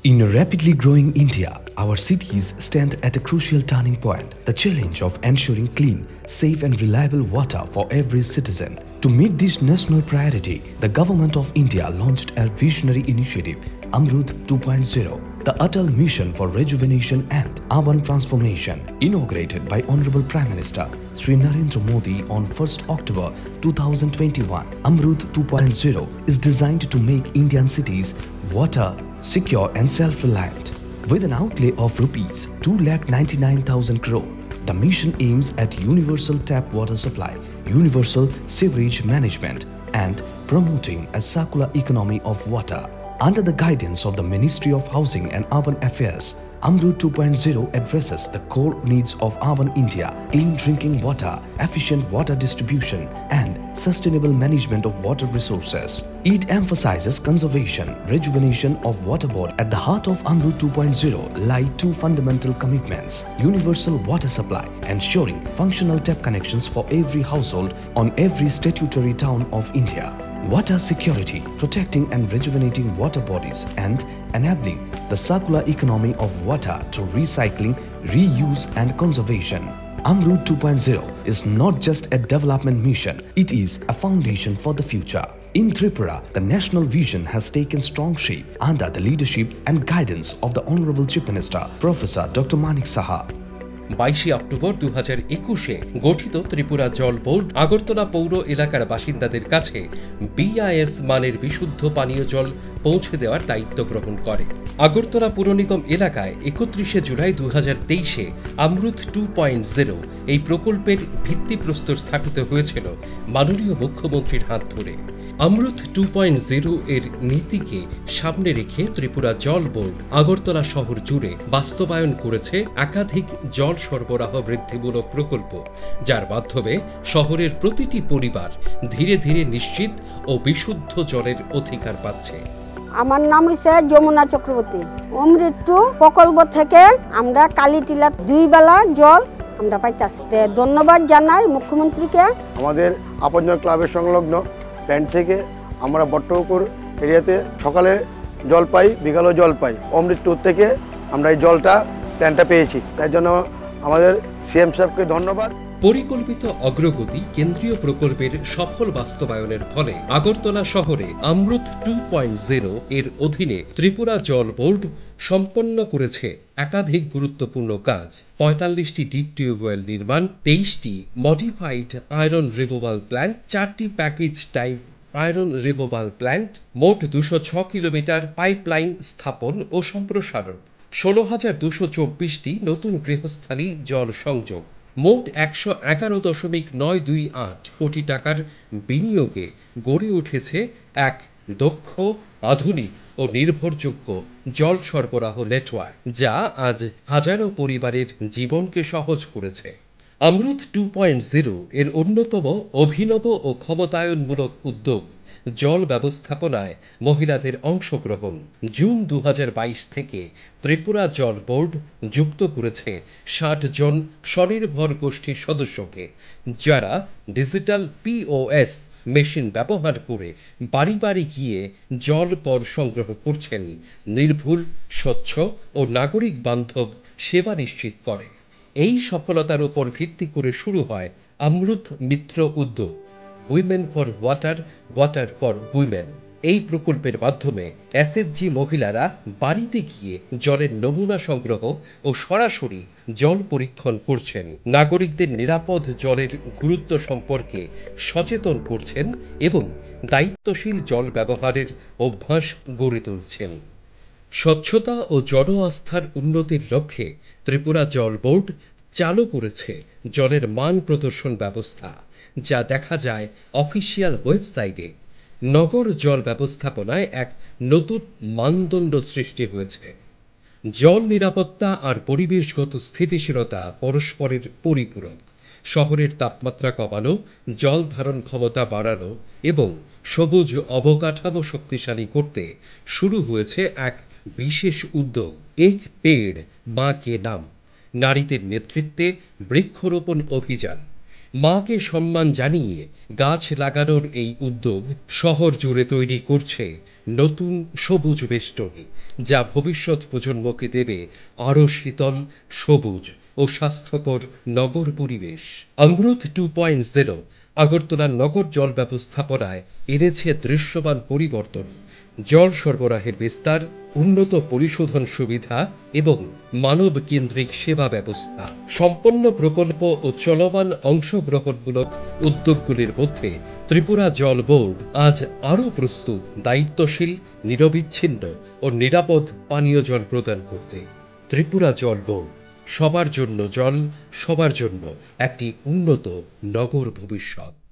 In a rapidly growing India, our cities stand at a crucial turning point. The challenge of ensuring clean, safe and reliable water for every citizen. To meet this national priority, the Government of India launched a visionary initiative, Amrut 2.0, the Atal Mission for Rejuvenation and Urban Transformation, inaugurated by Honorable Prime Minister Shri Narendra Modi on 1st October 2021. Amrut 2.0 is designed to make Indian cities water secure and self-reliant. With an outlay of rupees 2,99,000 crore, the mission aims at universal tap water supply, universal sewerage management and promoting a circular economy of water. Under the guidance of the Ministry of Housing and Urban Affairs, Amrut 2.0 addresses the core needs of urban India: clean drinking water, efficient water distribution and sustainable management of water resources. It emphasizes conservation, rejuvenation of water bodies. At the heart of Amrut 2.0 lie two fundamental commitments: universal water supply, ensuring functional tap connections for every household on every statutory town of India; water security, protecting and rejuvenating water bodies and enabling the circular economy of water through recycling, reuse and conservation. Amrut 2.0 is not just a development mission, it is a foundation for the future. In Tripura, the national vision has taken strong shape under the leadership and guidance of the Honorable Chief Minister, Professor Dr. Manik Saha. 22 October 2021-এ গঠিত ত্রিপুরা জল board Agartala পৌর এলাকার বাসিন্দাদের কাছে BIS মানের বিশুদ্ধ পানীয় জল পৌঁছে দেওয়ার দায়িত্ব গ্রহণ করে। আগরতলা পুর নিগম এলাকায় 31শে জুলাই 2023-এ আমরুত 2.0 এই প্রকল্পের ভিত্তিপ্রস্তর স্থাপিত হয়েছিল মাননীয় মুখ্যমন্ত্রীর হাত ধরে। আমরুত 2.0 এর নীতিকে সামনে রেখে ত্রিপুরা জল বোর্ড আগরতলা শহর জুড়ে বাস্তবায়ন করেছে একাধিক জল সরবরাহ বৃদ্ধিমূলক প্রকল্প, যার মাধ্যমে শহরের প্রতিটি পরিবার ধীরে ধীরে নিশ্চিত ও বিশুদ্ধ জলের অধিকার পাচ্ছে। আমার নাম হচ্ছে যমুনা চক্রবর্তী। অমৃত 2 প্রকল্প থেকে আমরা কালীটিলা 2 বেলা জল আমরা পাইতাছি। ধন্যবাদ জানাই মুখ্যমন্ত্রীকে। আমাদের আপনজন ক্লাবের সংলগ্ন প্ল্যান্ট থেকে আমরা বট্টপুকুর এরিয়াতে সকালে জল পাই, বিকালেও জল পাই। অমৃত 2 থেকে আমরা এই জলটা প্ল্যান্টটা পেয়েছি, তাই জন্য আমাদের সিএম সাহেবকে ধন্যবাদ। পরিকল্পিত অগ্রগতি কেন্দ্রীয় প্রকল্পের সফল বাস্তবায়নের ফলে আগরতলা শহরে আমরুত 2.0 এর অধীনে ত্রিপুরা জল বোর্ড সম্পন্ন করেছে একাধিক গুরুত্বপূর্ণ কাজ। 45টি ডিপ টিউবওয়েল নির্মাণ, 23টি মডিফাইড আয়রন রিমুভাল প্ল্যান্ট, 4টি package type iron removal plant, মোট 206 কিলোমিটার পাইপলাইন স্থাপন ও সম্প্রসারণ, 16,224টি নতুন গৃহস্থালী জল সংযোগ, মোট 111.928 কোটি টাকার বিনিয়োগে গড়ে উঠেছে এক দক্ষ, আধুনিক ও নির্ভরযোগ্য জল সরবরাহ নেটওয়ার্ক, যা আজ হাজারো পরিবারের জীবনকে সহজ করেছে। আমরুত 2.0 এর অন্যতম অভিনব ও ক্ষমতায়নমূলক উদ্যোগ জল ব্যবস্থাপনায় মহিলাদের অংশগ্রহণ। জুন 2022 থেকে ত্রিপুরা জল বোর্ড যুক্ত করেছে 60 জন স্বনির্ভর গোষ্ঠীর সদস্যকে, যারা ডিজিটাল পিওএস মেশিন ব্যবহার করে বাড়ি বাড়ি গিয়ে জল পর সংগ্রহ করছেন, নির্ভুল, স্বচ্ছ ও নাগরিক বান্ধব সেবা নিশ্চিত করে। এই সফলতার উপর ভিত্তি করে শুরু হয় আমরুত মিত্র উদ্যোগ, women for water, water for women. এই প্রকল্পের মাধ্যমে এসএইচজি মহিলারা বাড়িতে গিয়ে জলের নমুনা সংগ্রহ ও সরাসরি জল পরীক্ষণ করছেন, নাগরিকদের নিরাপদ জলের গুরুত্ব সম্পর্কে সচেতন করছেন এবং দায়িত্বশীল জল ব্যবহারের অভ্যাস গড়ে তুলছেন। স্বচ্ছতা ও জন আস্থার উন্নতির লক্ষ্যে ত্রিপুরা জল বোর্ড চালু করেছে জলের মান প্রদর্শন ব্যবস্থা, যা দেখা যায় অফিসিয়াল ওয়েবসাইটে। নগর জল ব্যবস্থাপনায় এক নতুন মানদণ্ড সৃষ্টি হয়েছে। জল নিরাপত্তা আর পরিবেশগত স্থিতিশীলতা পরস্পরের পরিপূরক। শহরের তাপমাত্রা কমানো, জল ধারণ ক্ষমতা বাড়ানো এবং সবুজ অবকাঠামো শক্তিশালী করতে শুরু হয়েছে এক বিশেষ উদ্যোগ, এক পেড় মা কে নাম, নারীদের নেতৃত্বে বৃক্ষরোপণ অভিযান। মাকে সম্মান জানিয়ে গাছ লাগানোর এই উদ্যোগ শহর জুড়ে তৈরি করছে নতুন সবুজ বেষ্টনী, যা ভবিষ্যৎ প্রজন্মকে দেবে আরও শীতল, সবুজ ও স্বাস্থ্যকর নগর পরিবেশ। অমৃত 2.0 আগরতলার নগর জল ব্যবস্থাপনায় এনেছে দৃশ্যমান পরিবর্তন। জল সরবরাহের বিস্তার, উন্নত পরিশোধন সুবিধা এবং মানব কেন্দ্রিক সেবা ব্যবস্থা। সম্পন্ন প্রকল্প ও চলমান অংশগ্রহণমূলক উদ্যোগগুলির মধ্যে ত্রিপুরা জল বোর্ড আজ আরও প্রস্তুত দায়িত্বশীল, নিরবিচ্ছিন্ন ও নিরাপদ পানীয় জল প্রদান করতে। ত্রিপুরা জল বোর্ড, সবার জন্য জল, সবার জন্য একটি উন্নত নগর ভবিষ্যৎ।